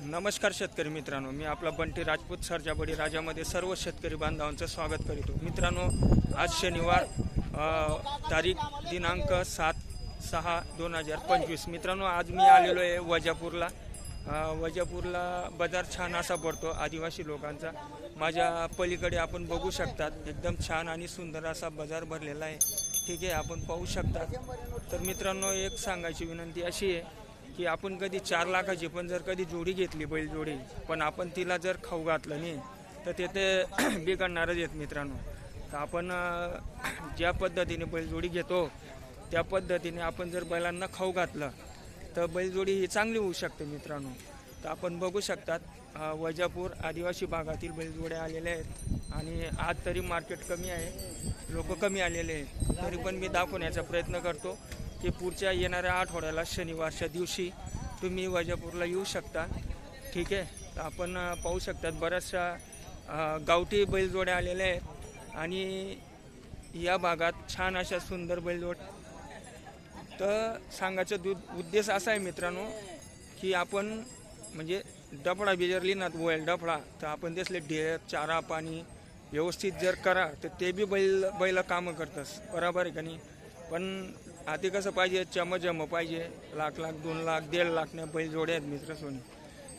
नमस्कार शेतकरी मित्रांनो, मी आपला बंटी राजपूत सरजाबडी राजामध्ये सर्व शेतकरी बांधवांचं स्वागत करीतो। मित्रांनो, आज शनिवार तारीख दिनांक 7/6/2025। मित्रांनो, आज मी आलेलो आहे वजापूरला। वजापूरला बाजार छान असा भरतो आदिवासी लोकांचा। माझ्या पलीकडे आपण बघू शकतात, एकदम छान आणि सुंदर असा बाजार भरलेला आहे। ठीक आहे, आपण पाहू शकता। तर मित्रांनो, एक सांगायची विनंती अशी आहे की आपण कधी 4 लाखाची पण जर कधी जोडी घेतली, बैल जोडी, पण आपण तिला जर खाऊ घातलं नाही तर ते बिघडणारच आहेत मित्रांनो। तर आपण ज्या पद्धतीने बैल जोडी घेतो त्या पद्धतीने आपण जर बैलांना खाऊ घातलं तर बैलजोडी ही चांगली होऊ शकते मित्रांनो। तर आपण बघू शकतात, वजापूर आदिवासी भागातील बैलजोड्या आलेल्या आहेत आणि आज तरी मार्केट कमी आहे, लोक कमी आलेले आहेत। तरी पण मी दाखवण्याचा प्रयत्न करतो की पुढच्या येणाऱ्या आठवड्याला शनिवारच्या दिवशी तुम्ही वजापूरला येऊ शकता। ठीक आहे, तर आपण पाहू शकतात बऱ्याचशा गावठी बैलजोड्या आलेल्या आहेत आणि या भागात छान अशा सुंदर बैलजोड। तर सांगायचा उद्देश असा आहे मित्रांनो की आपण म्हणजे डफडा बिजरली ना वैल डफडा, तर आपण त्यासले ढेर चारा पाणी व्यवस्थित जर करा तर ते बी बैल कामं करतस, बरोबर आहे का नाही। पण आधी कसं पाहिजे, चमचम पाहिजे, लाख 2 लाख 1.5 लाखने बैल जोडे आहेत मित्र सोनी।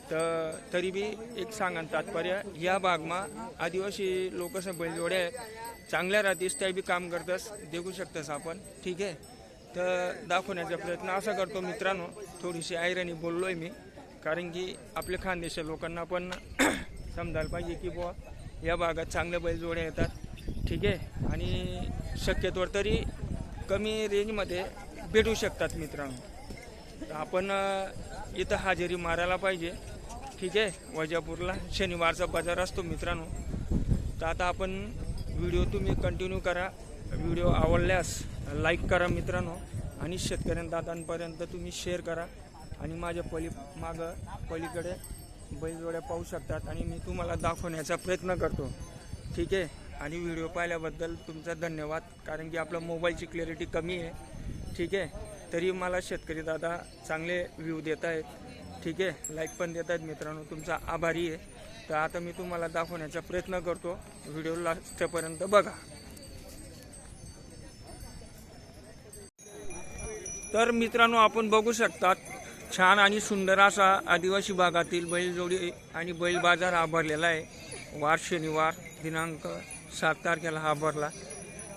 तर तरी बी एक सांगन तात्पर्य, या भागमा आदिवासी लोकसं बैल जोडे चांगल्या राहतीस, त्या बी काम करतस, देखू शकतस आपण। ठीक आहे, तर दाखवण्याचा प्रयत्न असा करतो मित्रांनो। थोडीशी आयराणी बोललोय मी, कारण की आपल्या खानदेशाच्या लोकांना पण समजायला पाहिजे की बुवा या भागात चांगले बैलजोड्या येतात। ठीक आहे, आणि शक्यतोवर तरी कमी रेंजमध्ये भेटू शकतात मित्रांनो। तर आपण इथं हजेरी मारायला पाहिजे। ठीक आहे, वजापूरला शनिवारचा बाजार असतो मित्रांनो। तर आता आपण व्हिडिओ तुम्ही कंटिन्यू करा, व्हिडिओ आवडल्यास लाईक करा मित्रांनो, आणि शेतकऱ्यांपर्यंत तुम्ही शेअर करा। आणि माझ्या पलीकडे बैलजोड्या पाहू शकतात आणि मी तुम्हाला दाखवण्याचा प्रयत्न करतो। ठीक आहे, आणि व्हिडिओ पाहिल्याबद्दल तुमचा धन्यवाद, कारण की आपला मोबाईलची क्लॅरिटी कमी आहे। ठीक आहे, तरी मला शेतकरी दादा चांगले व्ह्यू देत आहेत। ठीक आहे, लाईक पण देत आहेत मित्रांनो, तुमचा आभारी आहे। तर आता मी तुम्हाला दाखवण्याचा प्रयत्न करतो, व्हिडिओ लास्टपर्यंत बघा। तर मित्रांनो, आपण बघू शकतात छान आणि सुंदर असा आदिवासी भागातील बैलजोडी आणि बैल बाजार हा भरलेला आहे। वार शनिवार दिनांक 7 तारखेला हा भरला,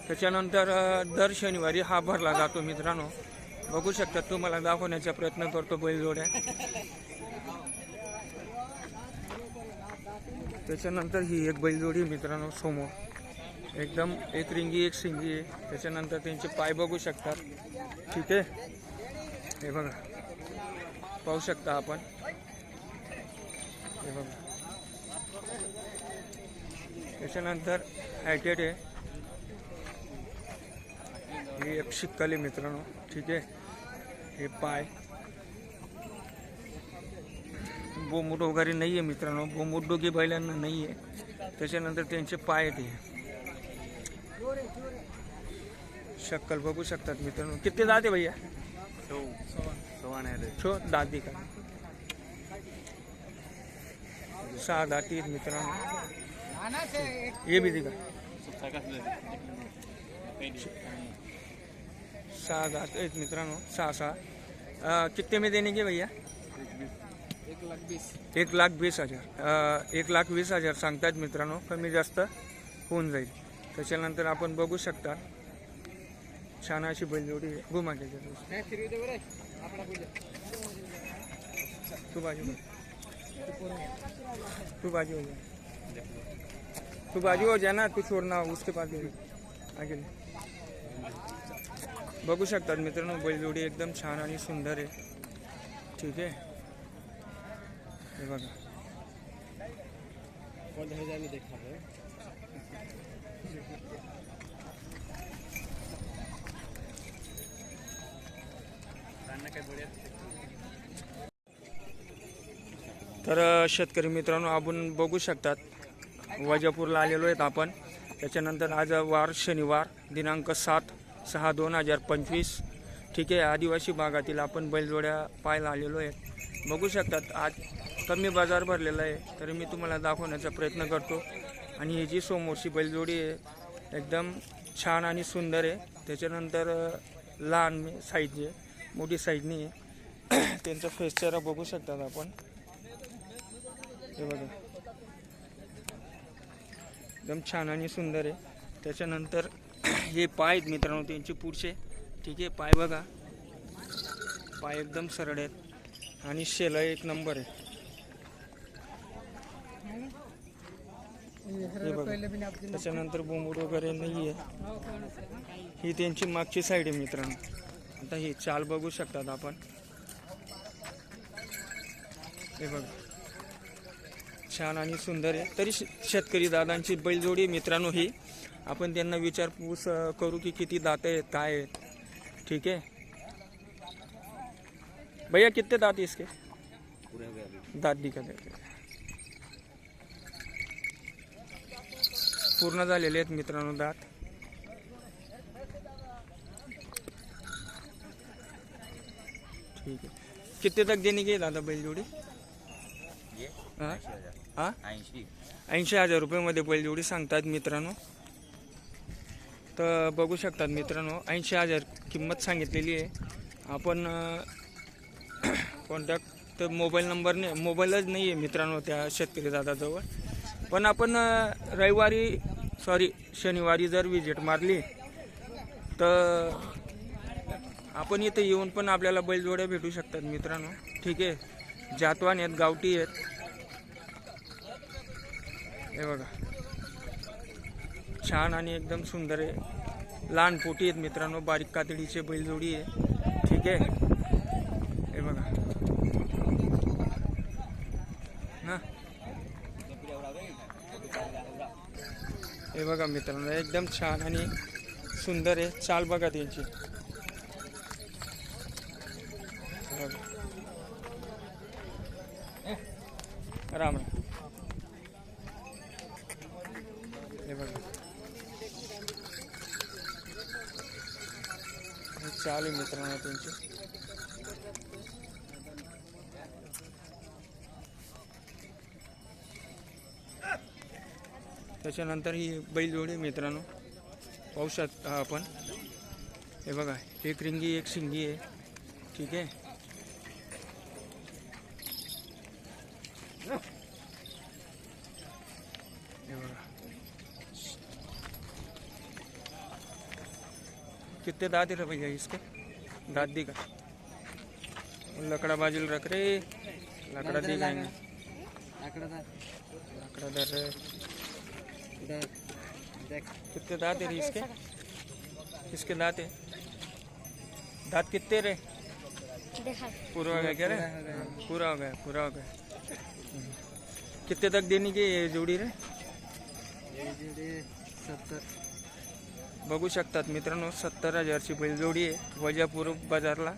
त्याच्यानंतर दर शनिवारी हा भरला जातो मित्रांनो। बघू शकतात, तुम्हाला दाखवण्याचा प्रयत्न करतो बैलजोड्या। त्याच्यानंतर ही एक बैलजोडी मित्रांनो समोर, एकदम एक रिंगी एक शिंगी आहे। त्याच्यानंतर त्यांचे पाय बघू शकतात। ठीक आहे, हे बघा, पाहू शकता आपण, हे बघा। त्याच्यानंतर हायटेड आहे, हे एक शिक्कल आहे मित्रांनो। ठीक आहे, हे पाय बोमुट वगैरे नाही आहे मित्रांनो, बोमुट दोघी बैलांना नाही आहे। त्याच्यानंतर त्यांचे पाय ते शक्कल बघू शकतात मित्रांनो। किती दाते भैया? छो दादी का 6 दाती मित्रांनो। ये भी दिखा 6 दात आहेत मित्रांनो, 6 कितने में देने के भैया? 1,20,000 1,20,000 सांगतात मित्रांनो, कमी जास्त होऊन जाईल। त्याच्यानंतर आपण बघू शकता छान अशी बैलजोडी घुमा के तू बाजू हो जाए ना, तू छोड़ना उसके पास आगे। बघू शकतात मित्रांनो, बैलजोडी एकदम छान आणि सुंदर आहे। ठीक आहे, हे बघा। तर शेतकरी मित्रांनो, आपण बघू शकतात वजापूरला आलेलो आहेत आपण। त्याच्यानंतर आज वार शनिवार दिनांक 7/6/2025। ठीक आहे, आदिवासी भागातील आपण बैलजोड्या पाहायला आलेलो आहे। बघू शकतात आज कमी बाजार भरलेला आहे तरी मी तुम्हाला दाखवण्याचा प्रयत्न करतो. आणि ही जी समोरची बैलजोडी आहे एकदम छान आणि सुंदर आहे. त्याच्यानंतर लहान साईज आहे, मोठी साईज नाही आहे. त्यांचा फेस चेहरा बघू शकतात आपण. हे बघा एकदम छान आणि सुंदर आहे. त्याच्यानंतर हे पाय आहेत मित्रांनो त्यांचे पुढचे. ठीक आहे, पाय बघा, पाय एकदम सरळ आहेत आणि शेला एक नंबर आहे. हे बघा. त्याच्यानंतर बोंबूड वगैरे नाही आहे. ही त्यांची मागची साईड आहे मित्रांनो. आता ही चाल बघू शकतात आपण. हे बघा छान आणि सुंदर आहे. तरी शेतकरी दादांची बैलजोडी मित्रांनो ही. आपण त्यांना विचारपूस करू की किती दात आहेत काय आहेत. ठीक है भैया, कितने दांत इसके? दांत दिखा दे. पूर्ण झालेले आहेत मित्रांनो दात. ठीक है, कितने तक देने की दादा बैलजोडी? हाँ हाँ 80,000 रुपये बैलजोडी सांगतात मित्रांनो. तर बघू शकतात मित्रांनो 80,000 किंमत सांगितलेली आहे. आपण कॉन्टॅक्ट मोबाईल नंबर नाही, मोबाईलच नाही आहे मित्रांनो त्या शेतकरी दादाजवळ. पण आपण शनिवारी जर विजिट मारली तर आपण इथे येऊन पण आपल्याला बैलजोड्या भेटू शकतात मित्रांनो. ठीक आहे, जातवान आहेत, गावठी आहेत. हे बघा छान आणि एकदम सुंदर आहे. लहान पोटी आहेत मित्रांनो, बारीक कातडीचे बैलजोडी आहे. ठीक आहे, हे बघा ना. हे बघा मित्रांनो एकदम छान आणि सुंदर आहे. चाल बघा त्यांची. राम राम. हे बघा चाल आहे मित्रांनो त्यांची. त्याच्यानंतर ही बैलजोडी मित्रांनो पाहू शकता आपण. हे बघा एक रिंगी एक शिंगी आहे. ठीक आहे, हे बघा कितने दांत है भैया इसके? दांत दी का लकड़ा बाजूल रख रे, लकड़ा दी जाएंगे. लकड़ा दर कितने दांत है इसके? किसके दांत है? दांत कितने रे? पूरा हो गया क्या रे? पूरा हो गया, पूरा हो गया. कितने तक देने की जोड़ी रे? 70. बघू शकतात मित्रांनो 70,000ची बैलजोडी आहे वजापूर बाजारला.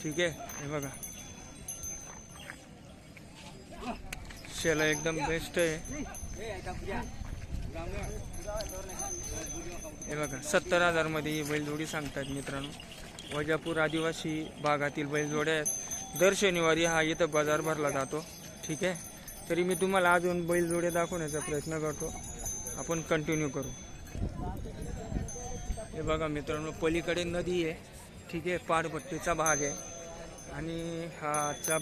ठीक आहे, हे बघा शेला एकदम बेस्ट आहे. हे बघा 70,000 मध्ये ही बैलजोडी सांगतात मित्रांनो. वजापूर आदिवासी भागातील बैलजोड्या आहेत. दर शनिवारी हा इथं बाजार भरला जातो. ठीक आहे, तरी मी तुम्हाला अजून बैलजोड्या दाखवण्याचा प्रयत्न करतो. आपण कंटिन्यू करू. हे बघा मित्रांनो पलीकडे नदी आहे. ठीक आहे, पारपट्टीचा भाग आहे. आणि हा आजचा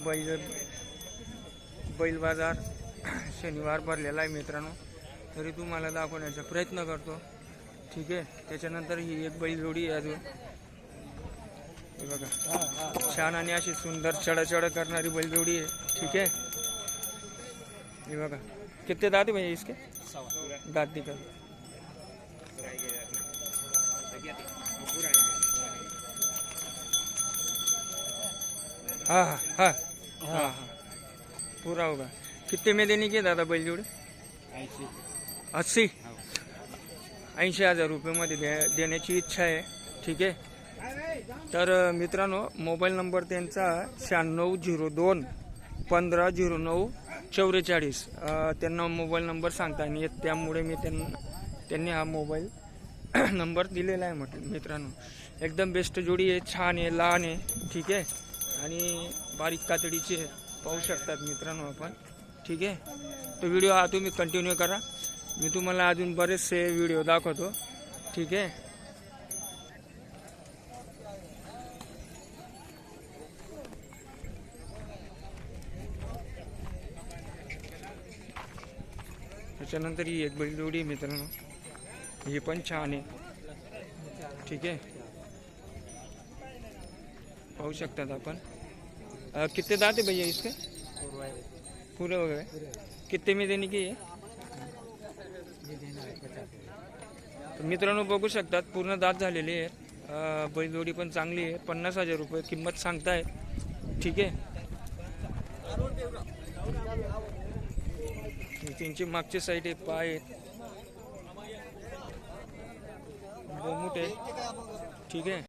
बैल बाजार शनिवार भरलेला आहे मित्रांनो. तरी तुम्हाला दाखवण्याचा प्रयत्न करतो. ठीक आहे, त्याच्यानंतर ही एक बैलजोडी आहे अजून. हे बघा छान आणि अशी सुंदर चढा करणारी बैलजोडी आहे. ठीक आहे, हे बघा कितने दांत है भैया इसके? दांत दिखा. हाँ हाँ हाँ हाँ हाँ पूरा होगा. कितने में देने की दादा बैलजोडी? 80,000 रुपये देण्याची इच्छा आहे. ठीक आहे, तर मित्रांनो मोबाईल नंबर त्यांचा 9602 1509 44. त्यांना मोबाईल नंबर सांगता नाही येत, त्यामुळे मी त्यांनी हा मोबाईल नंबर दिलेला आहे म्हटलं मित्रांनो. एकदम बेस्ट जोडी आहे, छान आहे, लहान आहे. ठीक आहे, आणि बारीक कातडीची आहे. पाहू शकतात मित्रांनो आपण. ठीक आहे, तो व्हिडिओ हा तुम्ही कंटिन्यू करा. मी तुम्हाला अजून बरेचसे व्हिडिओ दाखवतो. ठीक आहे. त्याच्यानंतर ही एक बैलजोडी आहे मित्रांनो, ही पण छान आहे. ठीक है, पाहू शकतात आपण. कितने दांत है भैया इसके? पूरे हो गए. कितने में देने की है? तर मित्रांनो बघू शकतात पूर्ण दात झालेले आहेत. बैलजोडी पण चांगली आहे. 50,000 रुपये किंमत सांगताय. ठीक आहे. त्यांची मागची साईड आहे, पाय आहेत मोठे. ठीक आहे.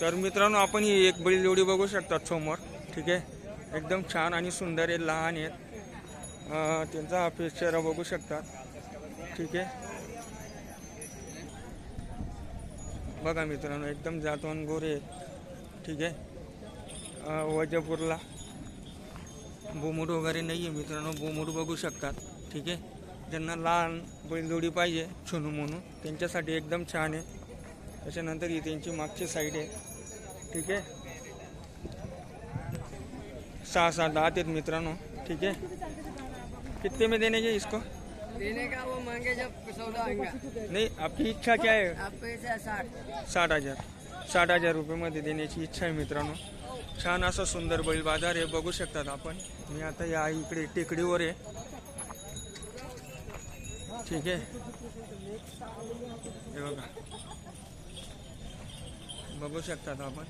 तर मित्रांनो आपण ही एक बैलजोडी बघू शकतात समोर. ठीक आहे, एकदम छान आणि सुंदर आहे. लहान आहेत. त्यांचा हा फेस चेहरा बघू शकतात. ठीक आहे, बघा मित्रांनो एकदम जातवान गोरे आहेत. ठीक आहे. वजापूरला बोमुड वगैरे नाही आहे मित्रांनो, बोमुड बघू शकतात. ठीक आहे, ज्यांना लहान बैलजोडी पाहिजे छोनू म्हणून त्यांच्यासाठी एकदम छान आहे. त्याच्यानंतर ही त्यांची मागची साईड आहे. ठीक आहे, 6-7 दांत आहेत मित्रांनो. ठीक है, कितने में देने के इसको? देने का वो मांगे जब सौदा आएगा. नहीं, आपकी इच्छा क्या है? आपको ऐसे 60,000. 60,000 रुपयेमध्ये देण्याची इच्छा आहे मित्रांनो. छान असा सुंदर बैल बाजार आहे, बघू शकतात आपण. मी आता या इकडे टेकडीवर आहे. ठीक आहे, हे बघा बघू शकतात आपण.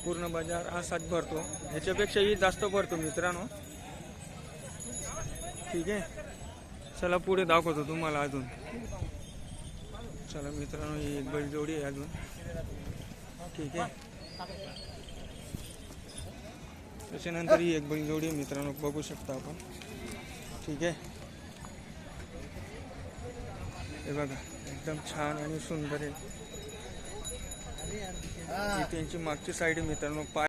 पूर्ण बाजार असाच भरतो, ह्याच्यापेक्षाही जास्त भरतो मित्रांनो. ठीक आहे, चला पुढे दाखवतो तुम्हाला अजून. चला मित्रांनो, ही एक बैलजोडी आहे अजून. ठीक आहे, त्याच्यानंतर ही एक बैलजोडी आहे मित्रांनो, बघू शकता आपण. ठीक आहे, हे बघा एकदम छान आणि सुंदर आहे. ही त्यांची मागची साईड मित्रांनो. पाय